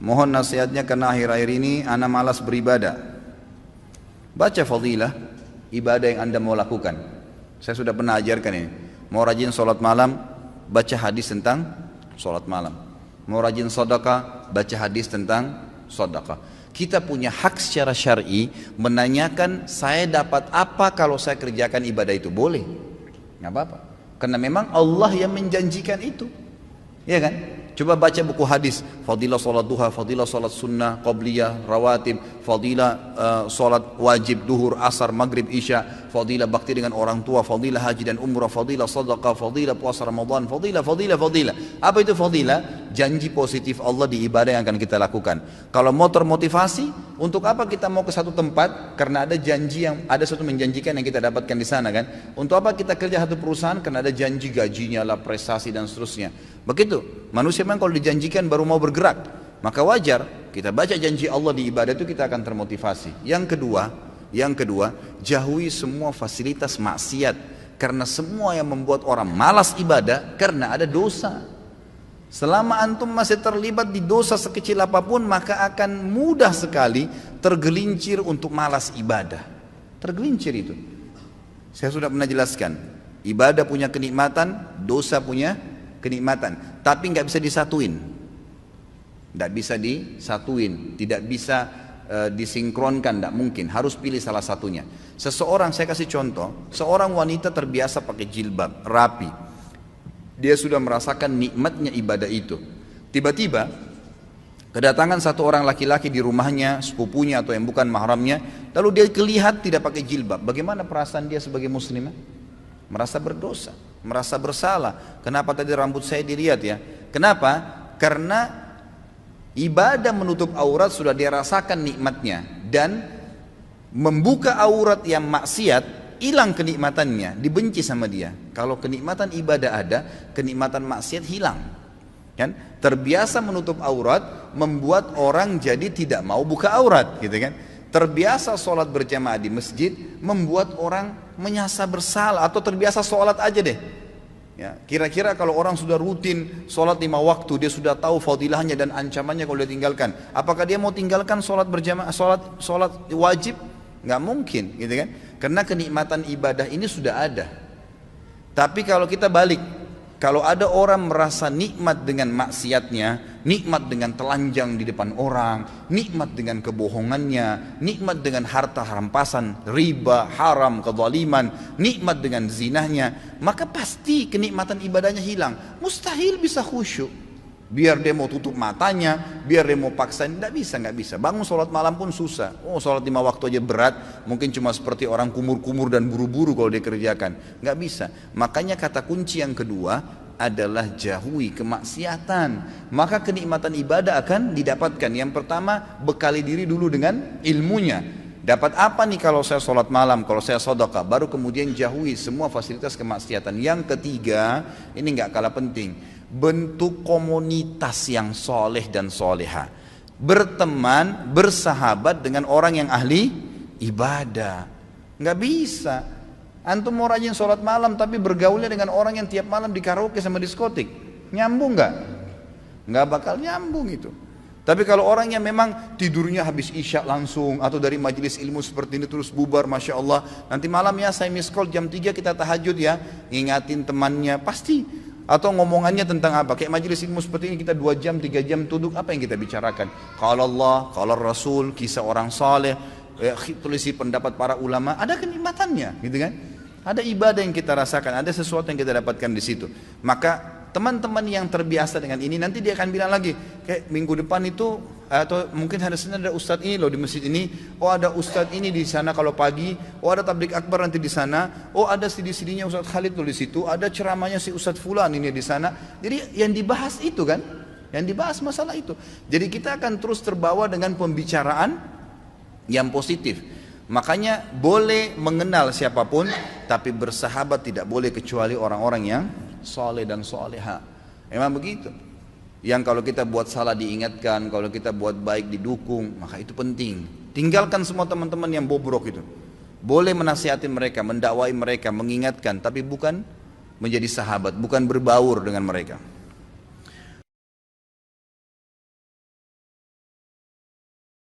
Mohon nasihatnya karena akhir-akhir ini ana malas beribadah. Baca fadilah ibadah yang anda mau lakukan. Saya sudah pernah ajarkan ini. Mau rajin sholat malam, baca hadis tentang sholat malam. Mau rajin sedekah, baca hadis tentang sedekah. Kita punya hak secara syar'i menanyakan saya dapat apa kalau saya kerjakan ibadah itu. Boleh, nggak apa-apa. Karena memang Allah yang menjanjikan itu, ya kan? Coba baca buku hadis, fadilah sholat duha, fadilah sholat sunnah, qabliyah, rawatib, fadilah sholat wajib, duhur, asar, maghrib, isya, fadilah bakti dengan orang tua, fadilah haji dan umrah, fadilah sadaqah, fadilah puasa Ramadan, fadilah. Apa itu fadilah? Janji positif Allah di ibadah yang akan kita lakukan. Kalau mau termotivasi, untuk apa kita mau ke satu tempat? Karena ada janji yang, ada satu menjanjikan yang kita dapatkan di sana kan. Untuk apa kita kerja satu perusahaan? Karena ada janji gajinya lah, prestasi dan seterusnya. Begitu, manusia memang kalau dijanjikan baru mau bergerak. Maka wajar kita baca janji Allah di ibadah itu kita akan termotivasi. Yang kedua, jauhi semua fasilitas maksiat. Karena semua yang membuat orang malas ibadah karena ada dosa. Selama antum masih terlibat di dosa sekecil apapun, maka akan mudah sekali tergelincir untuk malas ibadah. Tergelincir itu. Saya sudah pernah jelaskan, ibadah punya kenikmatan, dosa punya kenikmatan, tapi nggak bisa disatuin. Nggak bisa disatuin, tidak bisa disinkronkan, tidak mungkin. Harus pilih salah satunya. Seseorang, saya kasih contoh, seorang wanita terbiasa pakai jilbab, rapi. Dia sudah merasakan nikmatnya ibadah itu. Tiba-tiba kedatangan satu orang laki-laki di rumahnya, sepupunya atau yang bukan mahramnya, lalu dia kelihatan tidak pakai jilbab. Bagaimana perasaan dia sebagai muslimah? Merasa berdosa, merasa bersalah. Kenapa tadi rambut saya dilihat ya? Kenapa? Karena ibadah menutup aurat sudah dia rasakan nikmatnya, dan membuka aurat yang maksiat hilang kenikmatannya, dibenci sama dia. Kalau kenikmatan ibadah ada, kenikmatan maksiat hilang. Kan? Terbiasa menutup aurat membuat orang jadi tidak mau buka aurat, gitu kan? Terbiasa sholat berjamaah di masjid membuat orang merasa bersalah, atau terbiasa sholat aja deh. Ya, kira-kira kalau orang sudah rutin sholat 5 waktu, dia sudah tahu fadilahnya dan ancamannya kalau dia tinggalkan. Apakah dia mau tinggalkan sholat berjamaah, sholat wajib? Nggak mungkin, gitu kan? Karena kenikmatan ibadah ini sudah ada. Tapi kalau kita balik, kalau ada orang merasa nikmat dengan maksiatnya, nikmat dengan telanjang di depan orang, nikmat dengan kebohongannya, nikmat dengan harta rampasan, riba, haram, kezaliman, nikmat dengan zinahnya, maka pasti kenikmatan ibadahnya hilang. Mustahil bisa khusyuk. Biar dia mau tutup matanya, biar dia mau paksain, nggak bisa. Bangun sholat malam pun susah. Oh, sholat 5 waktu aja berat, mungkin cuma seperti orang kumur-kumur dan buru-buru kalau dia kerjakan. Nggak bisa. Makanya kata kunci yang kedua adalah jauhi kemaksiatan. Maka kenikmatan ibadah akan didapatkan. Yang pertama, bekali diri dulu dengan ilmunya. Dapat apa nih kalau saya sholat malam, kalau saya sedekah, baru kemudian jauhi semua fasilitas kemaksiatan. Yang ketiga, ini nggak kalah penting, bentuk komunitas yang soleh dan soleha. Berteman, bersahabat dengan orang yang ahli ibadah. Nggak bisa. Antum mau rajin sholat malam tapi bergaulnya dengan orang yang tiap malam di karaoke sama diskotik. Nyambung nggak? Nggak bakal nyambung itu. Tapi kalau orang yang memang tidurnya habis isya langsung, atau dari majelis ilmu seperti ini terus bubar, Masya Allah, nanti malam ya saya miss call jam 3 kita tahajud ya, ngingatin temannya, pasti. Atau ngomongannya tentang apa, kayak majelis ilmu seperti ini kita 2 jam, 3 jam tunduk, apa yang kita bicarakan? Kalau Allah, kalau Rasul, kisah orang saleh, tulisi pendapat para ulama, ada kenikmatannya, gitu kan? Ada ibadah yang kita rasakan, ada sesuatu yang kita dapatkan di situ. Maka teman-teman yang terbiasa dengan ini, nanti dia akan bilang lagi, kayak minggu depan itu, atau mungkin hari Senin ada ustadz ini loh di masjid ini, oh ada ustadz ini di sana kalau pagi, oh ada tablik akbar nanti di sana, oh ada CD-CD-nya Ustadz Khalid tuh di situ, ada ceramahnya si Ustadz Fulan ini di sana. Jadi yang dibahas itu kan, yang dibahas masalah itu. Jadi kita akan terus terbawa dengan pembicaraan yang positif. Makanya boleh mengenal siapapun, tapi bersahabat tidak boleh kecuali orang-orang yang soleh dan soleha. Memang begitu. Yang kalau kita buat salah diingatkan, kalau kita buat baik didukung, maka itu penting. Tinggalkan semua teman-teman yang bobrok itu. Boleh menasihati mereka, mendakwai mereka, mengingatkan, tapi bukan menjadi sahabat, bukan berbaur dengan mereka.